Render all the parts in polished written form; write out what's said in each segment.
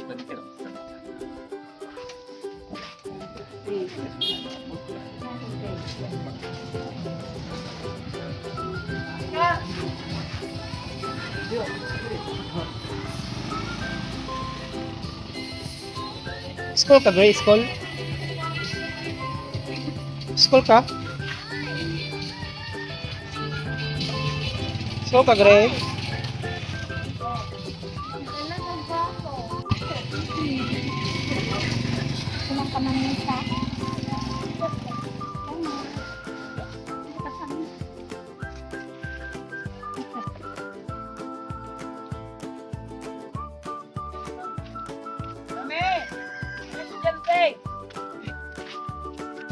School ka, Gray? School? School ka? School ka, Gray?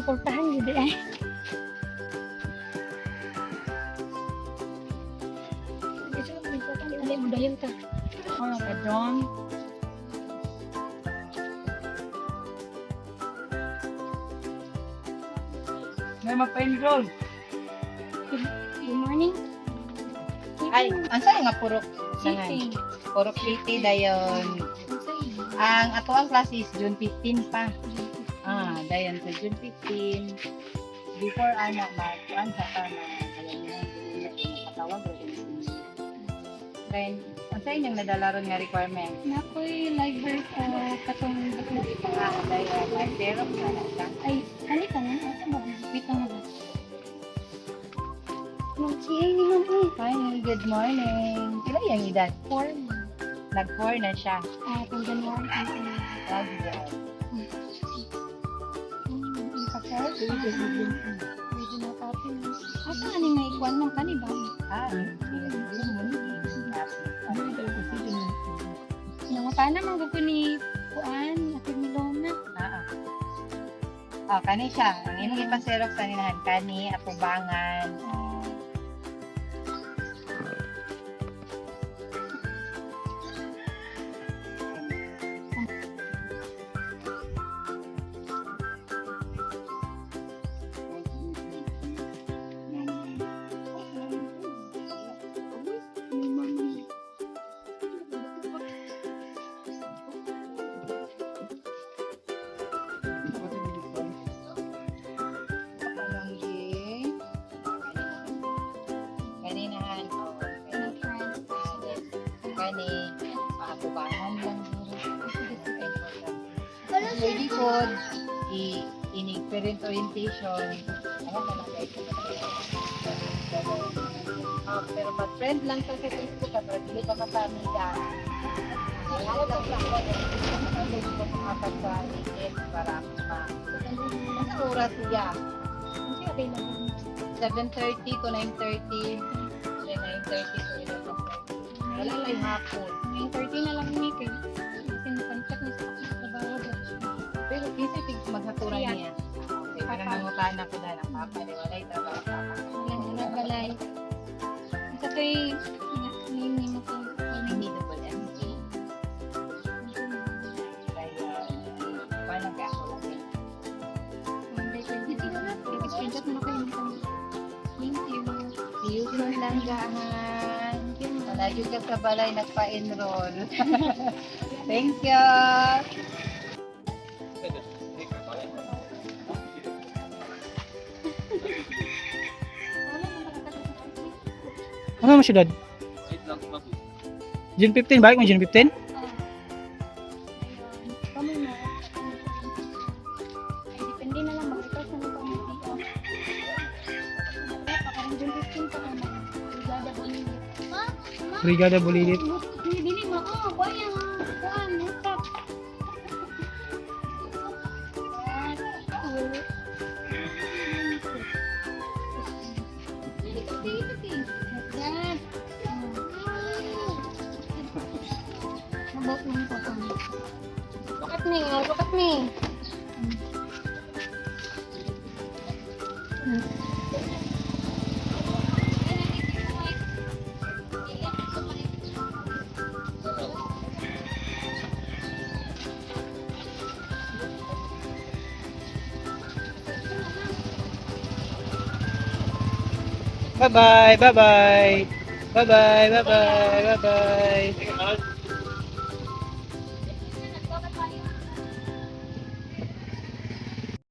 Suportahan gitu eh. Itu misalkan ada budaya ka. Ano ka doon? May mapa-enroll. Good morning. Ay, ang sa'yo nga purok sangan. City. Purok City dayon. Ang ato ang class is June 15 pa. Dayon sa June 15. Before anak mag-kuan sa ta na nakatawag rin. Then, ang sa inyong nadala ron nga requirement? Nakoy library ko katong Dayon, ay zero ka. ay halika na. Wait lang na. Mag-CA ni ma'am eh. Hi, good morning. Pila yung edad? 4. Nag-4 na siya. Itong January 18. Original copy. Asa ani nga ikuan man kani ba? Nangutana man gud ko ni kuan, akin ni Lona. Kani siya. Ang imong ipa-xerox sa ninahan kani, apubangan. Kaninahan. Kani, apubangan lang. Ready food, inig parent orientation. Pero mag-friend lang sa Facebook at hindi pa mapamiga. Alam lang lang ko sa Facebook apat sa itin para mas oras siya. Kasi available. 7:30 to 9:30. Then 9:30 to 11:30. Wala lang hapon. 9:30 na lang ni kay. Kasi contact ni sa trabaho daw. Pero busy pig maghaturan niya. Okay, parang nangutan ako dahil ang papa ni walay trabaho papa. Yan na balay. Isa to'y name mo ko. Hindi double MC. Kaya, paano ka ako lang eh. Monday 22. I-screenshot mo kayo ng kami. Thank you. See you soon lang gahan. Malagi ka sa balay nagpa-enroll. Thank you. Ano mo syudad? June 15, balik mo June 15? Kami na. Ay, depende na lang. Makita sa mga pamilya. Parang June 15 pa kami. Brigada Bulilit. Brigada Bulilit. Dili mo. Bayang. Kuan. Hutap. Look at me. Bye-bye, bye-bye. Bye-bye, bye-bye, bye-bye.